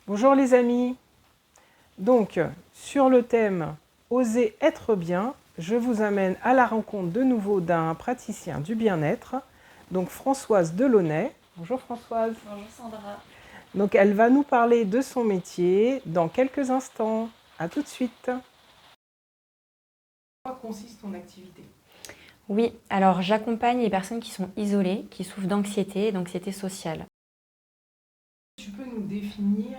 Bonjour les amis. Donc, sur le thème « Oser être bien », je vous amène à la rencontre de nouveau d'un praticien du bien-être, donc Françoise Delaunay. Bonjour Françoise. Bonjour Sandra. Donc, elle va nous parler de son métier dans quelques instants. À tout de suite. En quoi consiste ton activité ? Oui, alors j'accompagne les personnes qui sont isolées, qui souffrent d'anxiété et d'anxiété sociale. Tu peux nous définir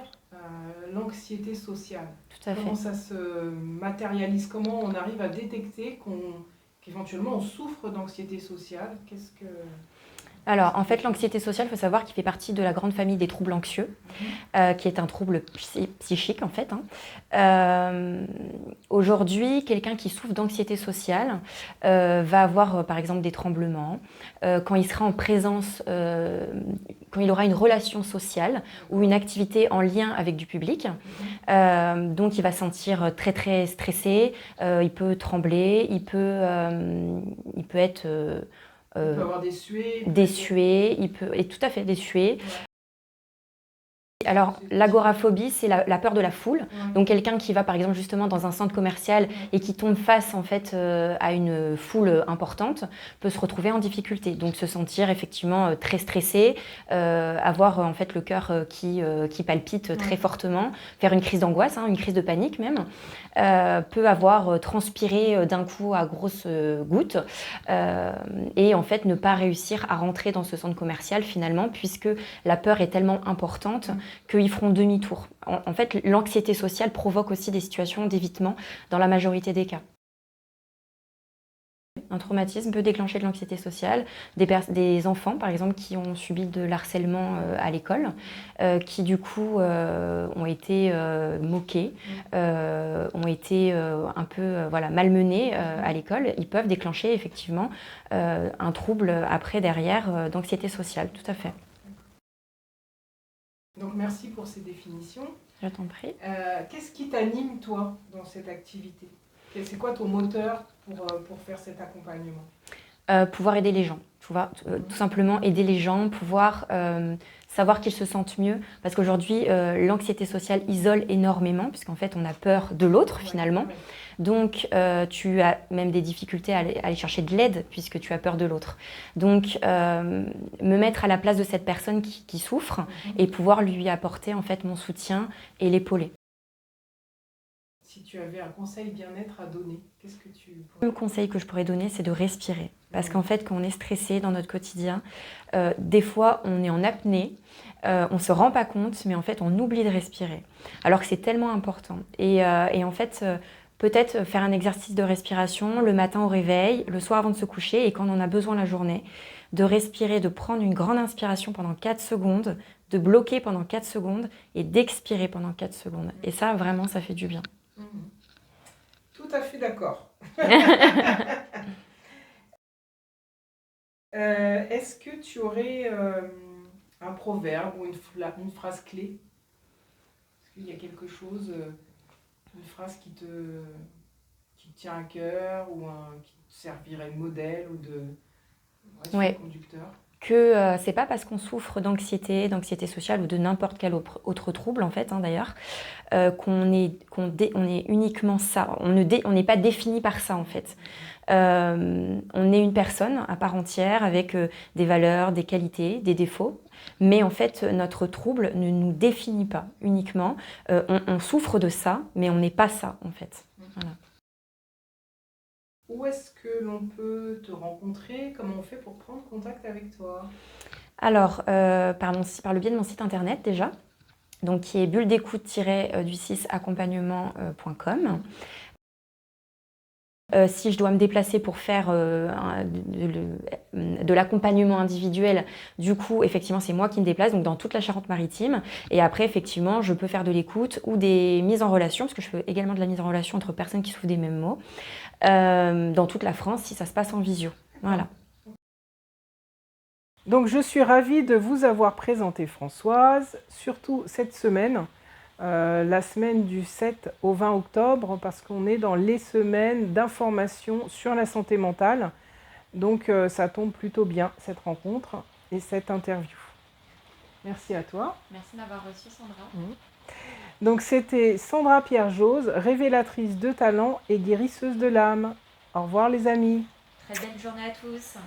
l'anxiété sociale ? Tout à fait. Comment ça se matérialise ? Comment on arrive à détecter qu'éventuellement on souffre d'anxiété sociale ? Alors, en fait, l'anxiété sociale, il faut savoir qu'il fait partie de la grande famille des troubles anxieux, qui est un trouble psychique, en fait. Aujourd'hui, quelqu'un qui souffre d'anxiété sociale va avoir, par exemple, des tremblements. Quand il sera en présence, quand il aura une relation sociale ou une activité en lien avec du public, donc il va se sentir très, très stressé, il peut trembler, il peut être... il peut avoir des suées. Tout à fait, des suées. Ouais. Alors, l'agoraphobie, c'est la peur de la foule. Donc, quelqu'un qui va, par exemple, justement dans un centre commercial et qui tombe face, en fait, à une foule importante, peut se retrouver en difficulté. Donc, se sentir effectivement très stressé, avoir, en fait, le cœur qui palpite très fortement, faire une crise d'angoisse, une crise de panique même, peut avoir transpiré d'un coup à grosses gouttes et, en fait, ne pas réussir à rentrer dans ce centre commercial, finalement, puisque la peur est tellement importante qu'ils feront demi-tour. En fait, l'anxiété sociale provoque aussi des situations d'évitement dans la majorité des cas. Un traumatisme peut déclencher de l'anxiété sociale. Des enfants, par exemple, qui ont subi de l'harcèlement à l'école, qui du coup ont été moqués, ont été un peu malmenés à l'école, ils peuvent déclencher effectivement un trouble après derrière d'anxiété sociale, tout à fait. Donc merci pour ces définitions. Je t'en prie. Qu'est-ce qui t'anime toi dans cette activité ? C'est quoi ton moteur pour faire cet accompagnement ? Pouvoir aider les gens, tout simplement aider les gens, pouvoir savoir qu'ils se sentent mieux. Parce qu'aujourd'hui, l'anxiété sociale isole énormément, puisqu'en fait, on a peur de l'autre finalement. Donc, tu as même des difficultés à aller chercher de l'aide, puisque tu as peur de l'autre. Donc, me mettre à la place de cette personne qui souffre et pouvoir lui apporter en fait mon soutien et l'épauler. Si tu avais un conseil bien-être à donner, qu'est-ce que tu pourrais... Le conseil que je pourrais donner, c'est de respirer. Parce qu'en fait, quand on est stressé dans notre quotidien, des fois, on est en apnée, on ne se rend pas compte, mais en fait, on oublie de respirer. Alors que c'est tellement important. Et en fait, peut-être faire un exercice de respiration le matin au réveil, le soir avant de se coucher, et quand on en a besoin la journée, de respirer, de prendre une grande inspiration pendant 4 secondes, de bloquer pendant 4 secondes et d'expirer pendant 4 secondes. Et ça, vraiment, ça fait du bien. Tout à fait d'accord. Est-ce que tu aurais un proverbe ou une phrase clé ? Est-ce qu'il y a quelque chose, une phrase qui te tient à cœur ou qui te servirait de modèle ou de conducteur ? Que c'est pas parce qu'on souffre d'anxiété sociale ou de n'importe quel autre trouble en fait d'ailleurs, qu'on est uniquement ça. On n'est pas défini par ça en fait. On est une personne à part entière avec des valeurs, des qualités, des défauts. Mais en fait, notre trouble ne nous définit pas uniquement. On souffre de ça, mais on n'est pas ça en fait. Voilà. Où est-ce que l'on peut te rencontrer ? Comment on fait pour prendre contact avec toi ? Alors, par le biais de mon site internet déjà, donc qui est bulle-accompagnement.com. Si je dois me déplacer pour faire de l'accompagnement individuel, du coup, effectivement, c'est moi qui me déplace, donc dans toute la Charente-Maritime. Et après, effectivement, je peux faire de l'écoute ou des mises en relation, parce que je fais également de la mise en relation entre personnes qui souffrent des mêmes maux, dans toute la France, si ça se passe en visio. Voilà. Donc, je suis ravie de vous avoir présenté Françoise, surtout cette semaine. La semaine du 7 au 20 octobre, parce qu'on est dans les semaines d'information sur la santé mentale. Donc ça tombe plutôt bien, cette rencontre et cette interview. Merci à toi. Merci de m'avoir reçue, Sandra. Donc c'était Sandra Pierre-Jose, révélatrice de talent et guérisseuse de l'âme. Au revoir les amis. Très belle journée à tous.